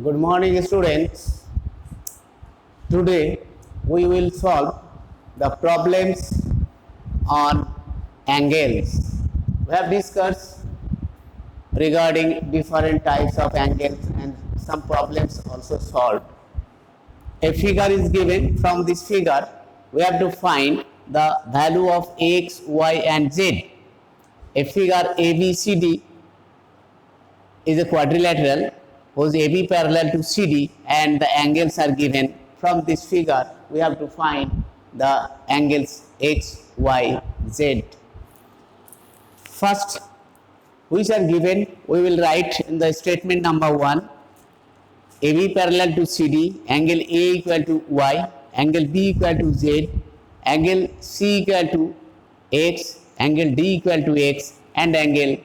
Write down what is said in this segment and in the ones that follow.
Good morning, students. Today we will solve the problems on angles. We have discussed regarding different types of angles and some problems also solved. A figure is given. From this figure, we have to find the value of x, y, and z. A figure ABCD is a quadrilateral whose AB parallel to CD and the angles are given. From this figure, we have to find the angles X, Y, Z. First, which are given, we will write in the statement number 1, AB parallel to CD, angle A equal to Y, angle B equal to Z, angle C equal to X, angle D equal to X, and angle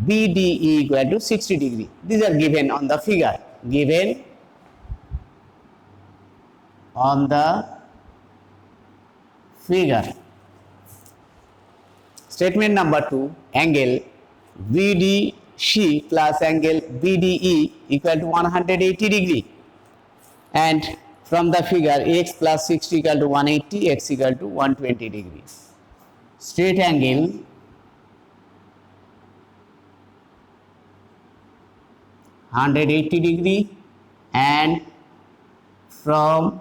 BDE equal to 60 degree. These are given on the figure. Given on the figure. Statement number 2, angle BDC plus angle BDE equal to 180 degree. And from the figure, x plus 60 equal to 180, x equal to 120 degrees. Straight angle (180 degree), and from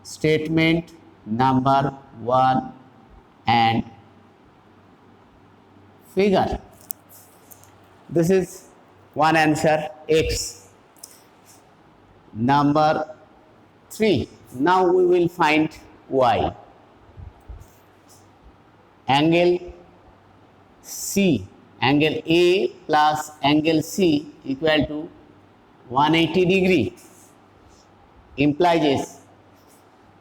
statement number 1 and figure. This is one answer, x. Number 3. Now we will find y. Angle C, angle A plus angle C equal to 180 degree, implies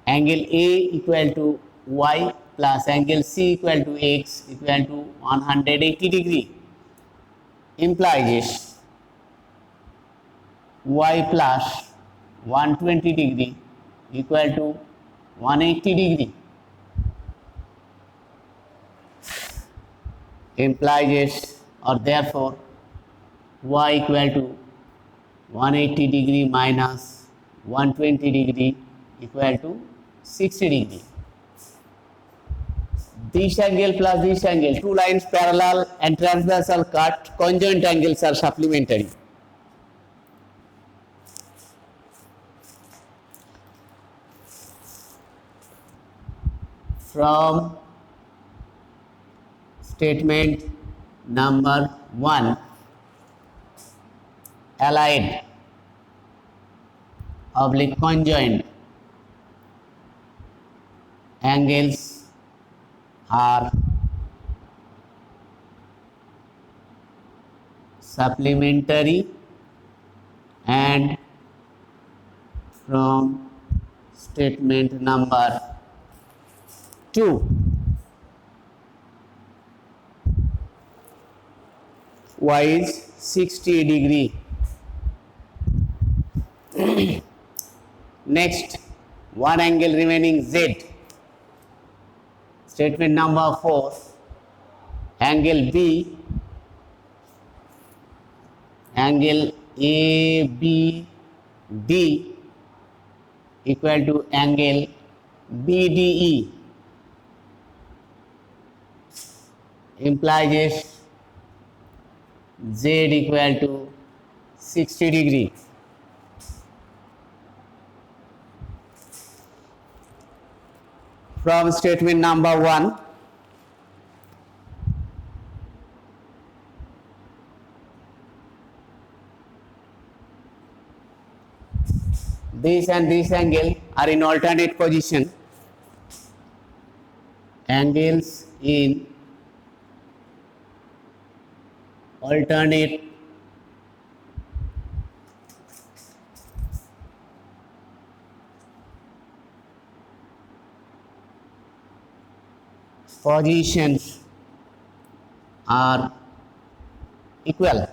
angle A equal to y plus angle C equal to x equal to 180 degree, implies y plus 120 degree equal to 180 degree, implies or therefore y equal to 180 degree minus 120 degree equal to 60 degree. This angle plus this angle, two lines parallel and transversal cut, conjoint angles are supplementary. From statement number 1, allied oblique conjoint angles are supplementary, and from statement number 2, y is 60 degree. Next, one angle remaining z. Statement number 4, angle B, angle ABD equal to angle BDE, implies Z equal to 60 degree. From statement number 1, this and this angle are in alternate position. Angles in alternate positions are equal.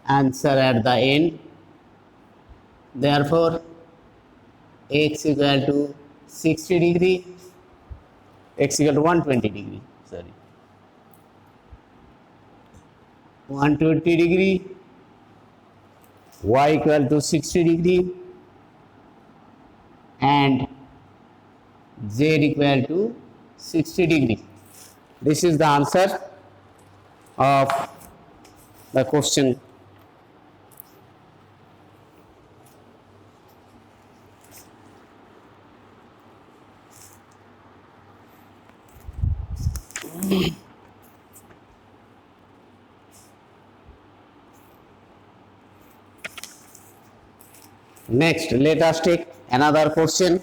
answer at the end. Therefore, x equal to 60 degree, x equal to 120 degree, sorry, 120 degree, y equal to 60 degree, and z equal to 60 degree. This is the answer of the question. Next, let us take another question.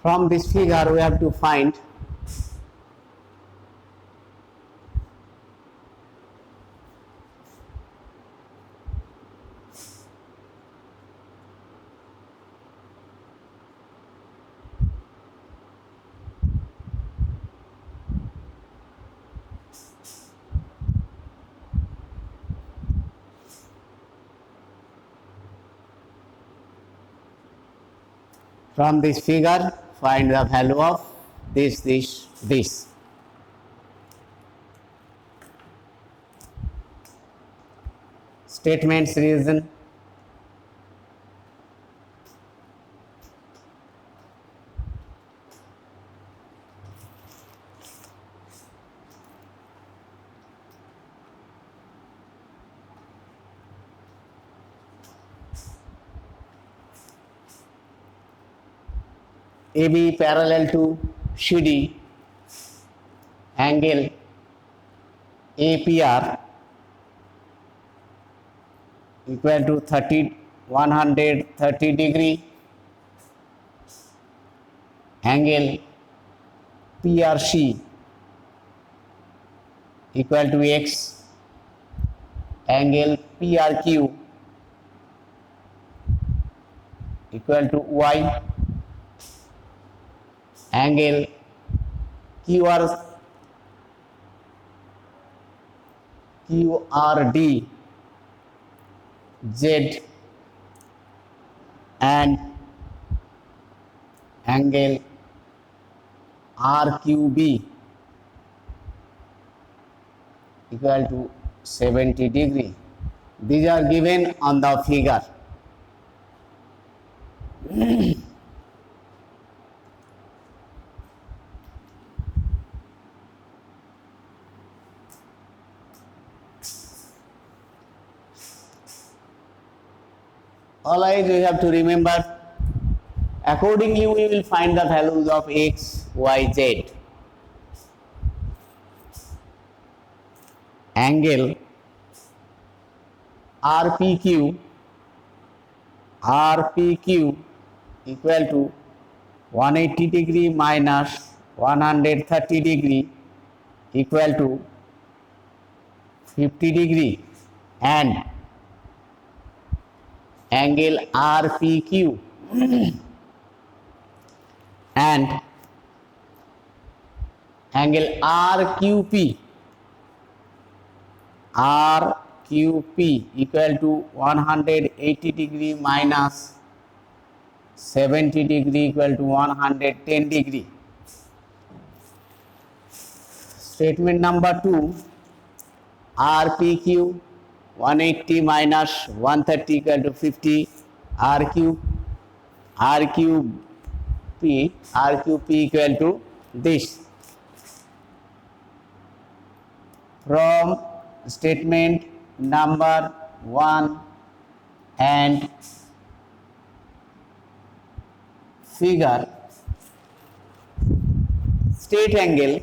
From this figure, we have to find from this figure, find the value of this. Statements reason. AB parallel to CD, angle APR equal to 130 degree, angle PRC equal to X, angle PRQ equal to Y, angle QRD Z, and angle RQB equal to 70 degree. These are given on the figure. Alright, we have to remember, accordingly we will find the values of x, y, z. Angle RPQ equal to 180 degree minus 130 degree equal to 50 degree, and angle RPQ and angle RQP. RQP equal to 180 degree minus 70 degree equal to 110 degree. Statement number 2, RPQ 180 minus 130 equal to 50, RQP equal to this. From statement number 1 and figure, straight angle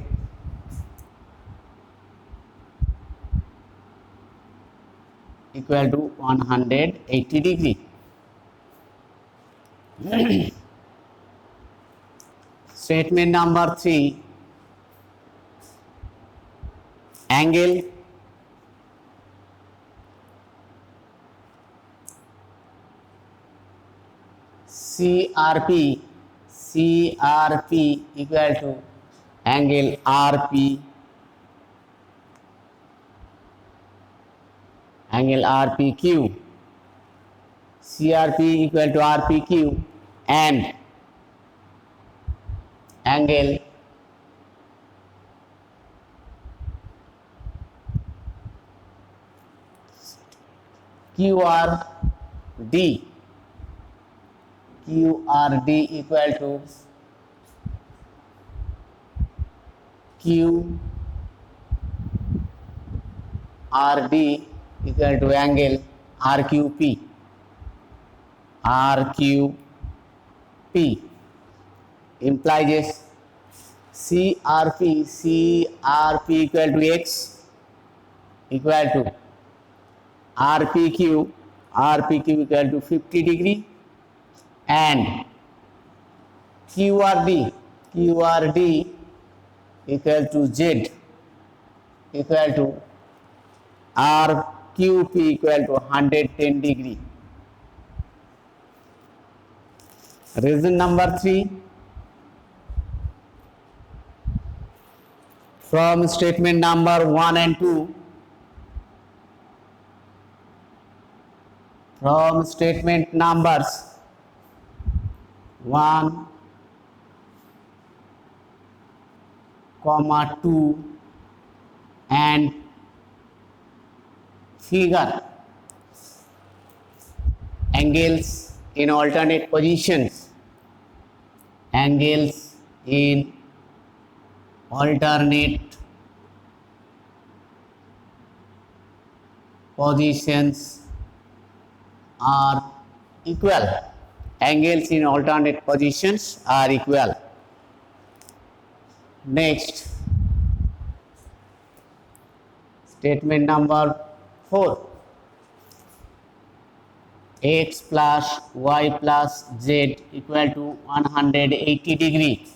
equal to 180 degree. Statement number 3, angle CRP equal to angle RPQ. CRP equal to RPQ and angle QRD equal to QRD equal to angle RQP implies CRP equal to X equal to RPQ equal to 50 degree and QRD equal to Z equal to RQP equal to 110 degree. Reason number 3, from statement number 1 and 2, from statement numbers 1, 2 and figure, angles in alternate positions, angles in alternate positions are equal. Angles in alternate positions are equal. Next, statement number 4, X plus Y plus Z equal to 180 degree.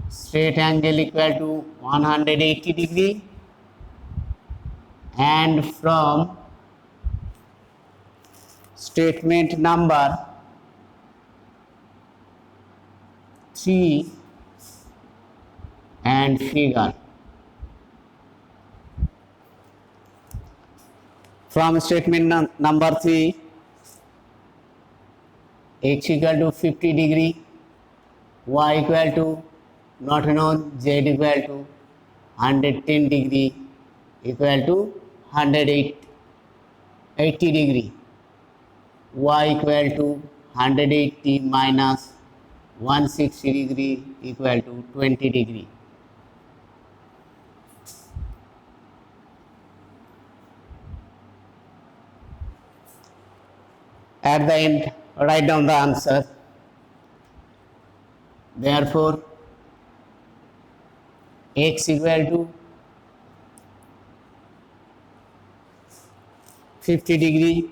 Straight angle equal to 180 degree, and from statement number 3 and figure, from statement number 3, X equal to 50 degree, Y equal to not known, Z equal to 110 degree equal to 180 degree, Y equal to 180 minus 160 degree equal to 20 degree. At the end, write down the answer. Therefore, X equal to 50 degree,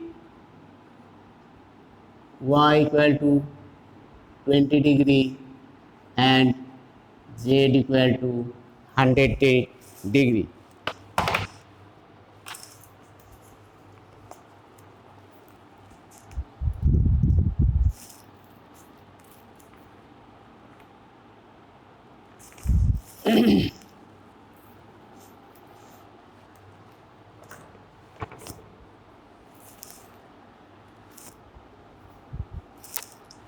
Y equal to 20 degree and Z equal to 100 degree.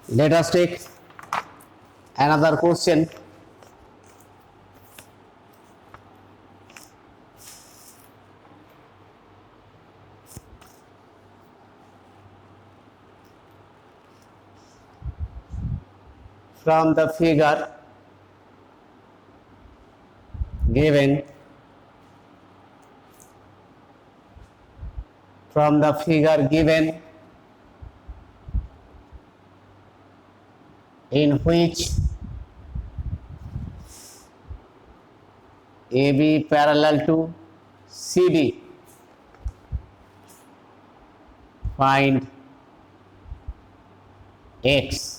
Let us take another question. From the figure given, in which AB parallel to CD, find X.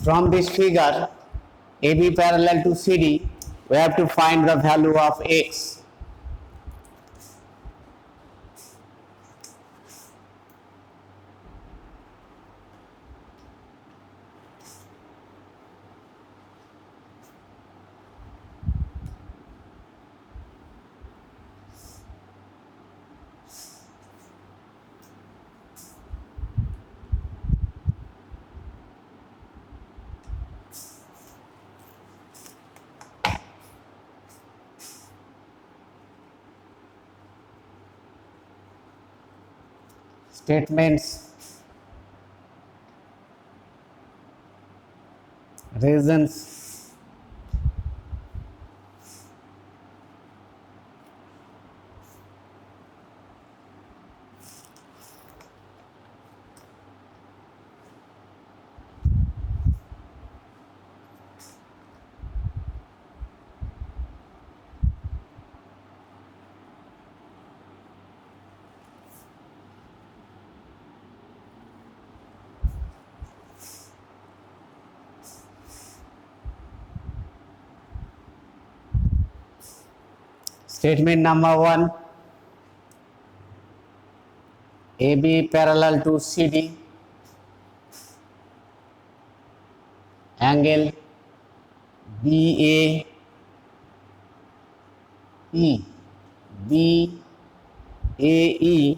From this figure, AB parallel to CD, we have to find the value of X. Statements, reasons, statement number 1, AB parallel to CD, angle BAE, BAE,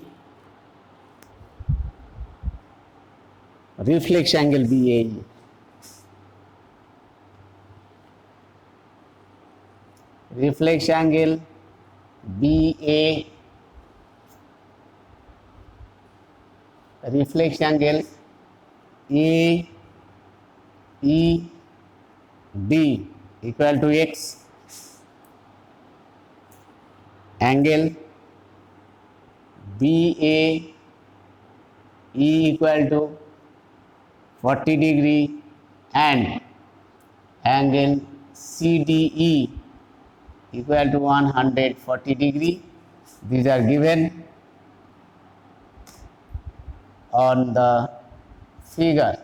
reflex angle BAE, reflex angle BA, reflex angle AED equal to X, angle BAE equal to 40 degree and angle CDE equal to 140 degree. These are given on the figure.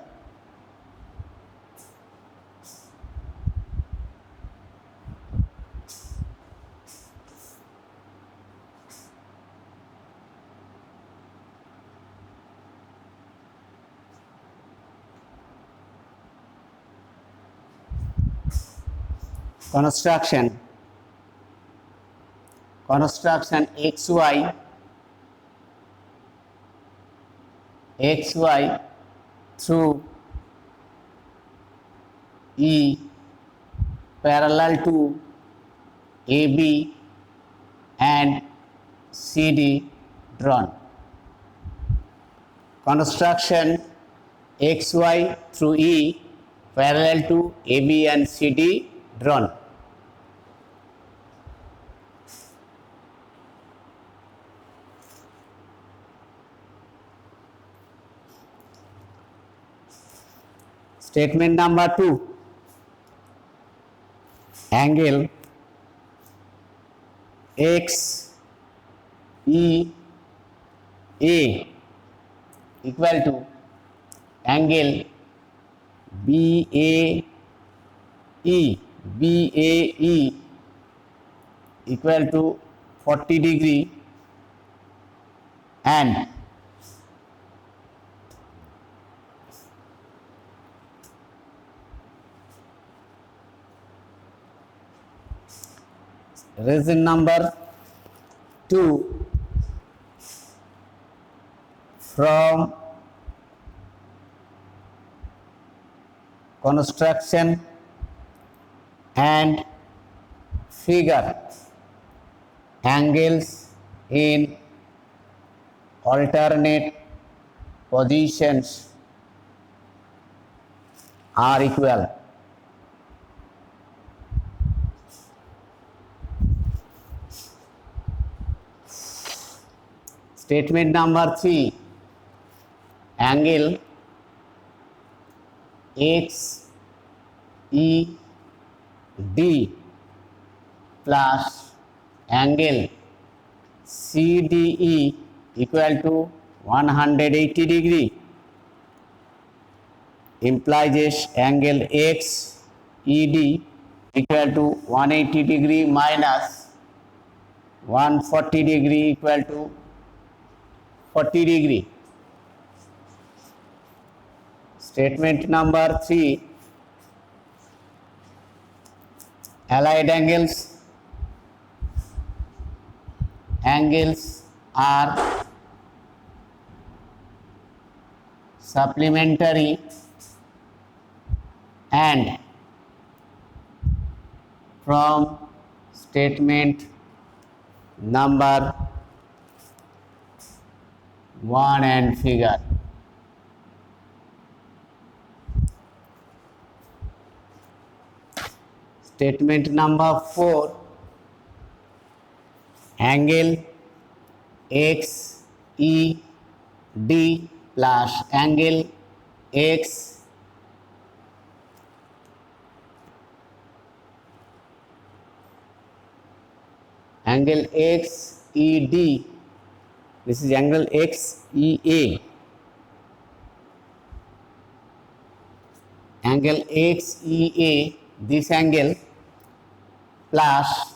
construction xy through E parallel to AB and CD drawn. Construction xy through E parallel to AB and CD drawn. Statement number 2. Angle XEA equal to angle BAE equal to 40 degree and reason number 2, from construction and figure, angles in alternate positions are equal. Statement number 3, angle XED plus angle CDE equal to 180 degree implies angle XED equal to 180 degree minus 140 degree equal to 40 degree. Statement number 3, allied angles are supplementary and from statement number 1 and figure. Statement number 4, angle XED plus angle XED, this is angle XEA, angle XEA, this angle plus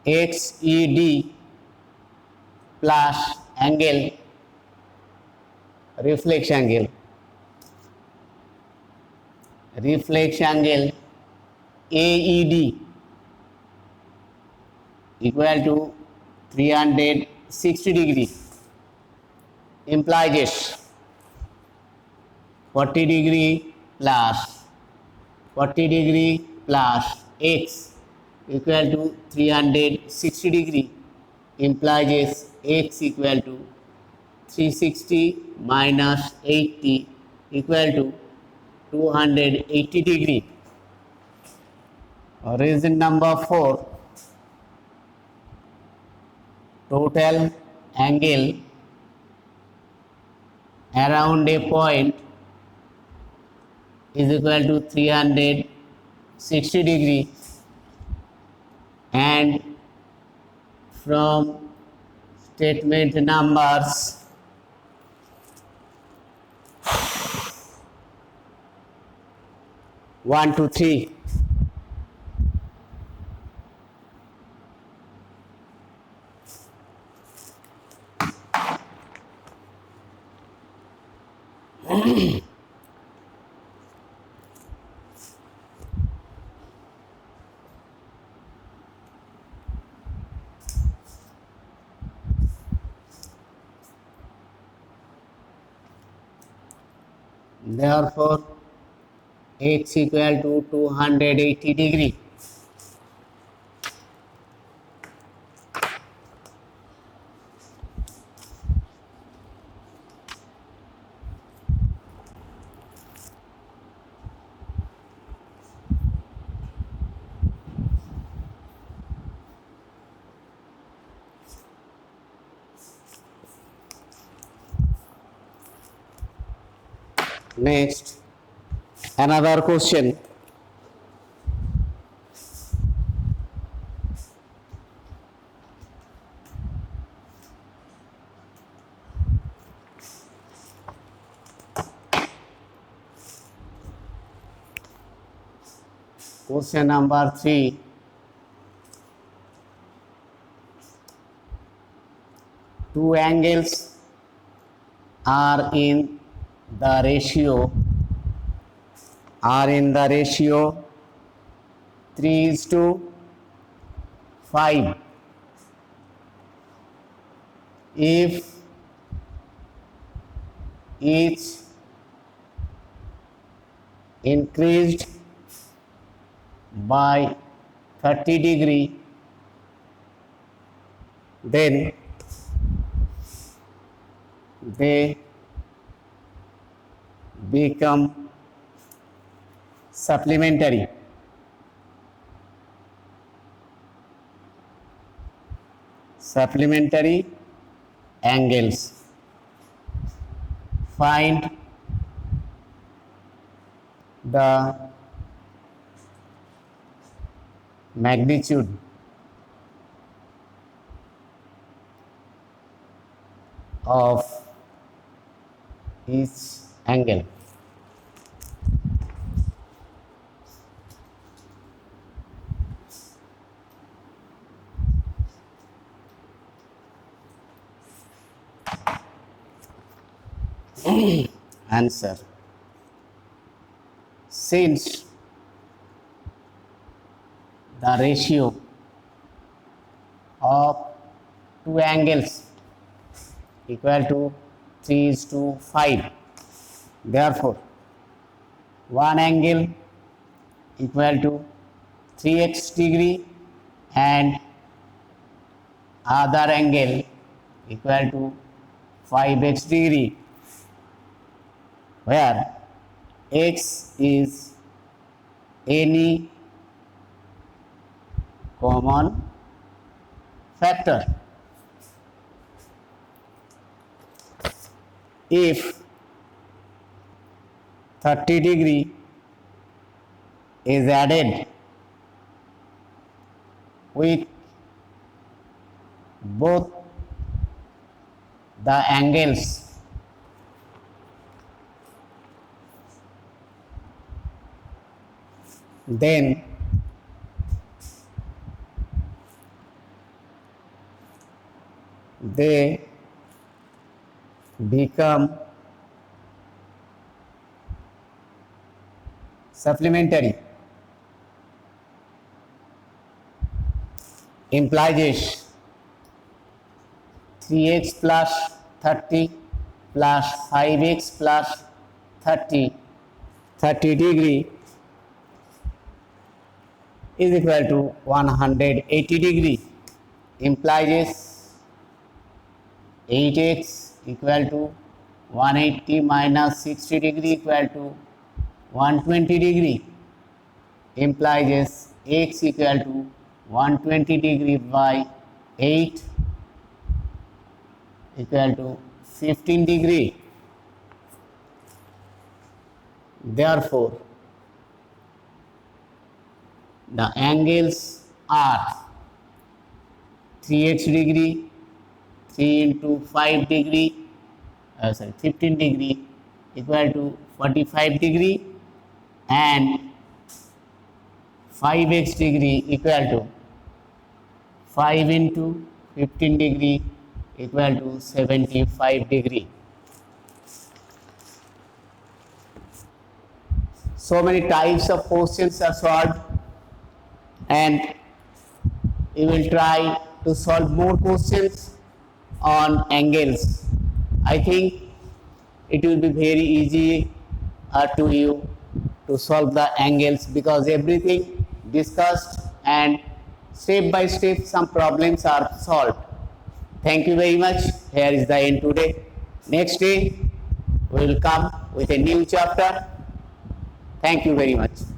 XED plus angle reflex angle AED equal to 360 degree implies 40 degree plus x equal to 360 degree implies x equal to 360 minus 80 equal to 280 degree. Reason number 4, total angle around a point is equal to 360 degree and from statement numbers 1 to 3. Therefore, x equal to 280 degree. Next, another question. Question number 3. Two angles are in the ratio 3:5. If each increased by 30 degree, then they become supplementary. Supplementary angles. Find the magnitude of each angle. Answer. Since the ratio of two angles equal to 3:5, therefore one angle equal to 3x degree and other angle equal to 5x degree, where x is any common factor. If 30 degree is added with both the angles, then they become supplementary. Implies 3x plus 30 plus 5x plus 30 degree is equal to 180 degree. Implies 8x equal to 180 minus 60 degree equal to 120 degree. Implies x equal to 120 degree by 8 equal to 15 degree. Therefore, the angles are 3x degree, 3 into 5 degree, 15 degree equal to 45 degree, and 5x degree equal to 5 into 15 degree equal to 75 degree. So many types of questions are solved, and we will try to solve more questions on angles. I think it will be very easy to you to solve the angles, because everything discussed and step by step some problems are solved. Thank you very much. Here is the end today. Next day we will come with a new chapter. Thank you very much.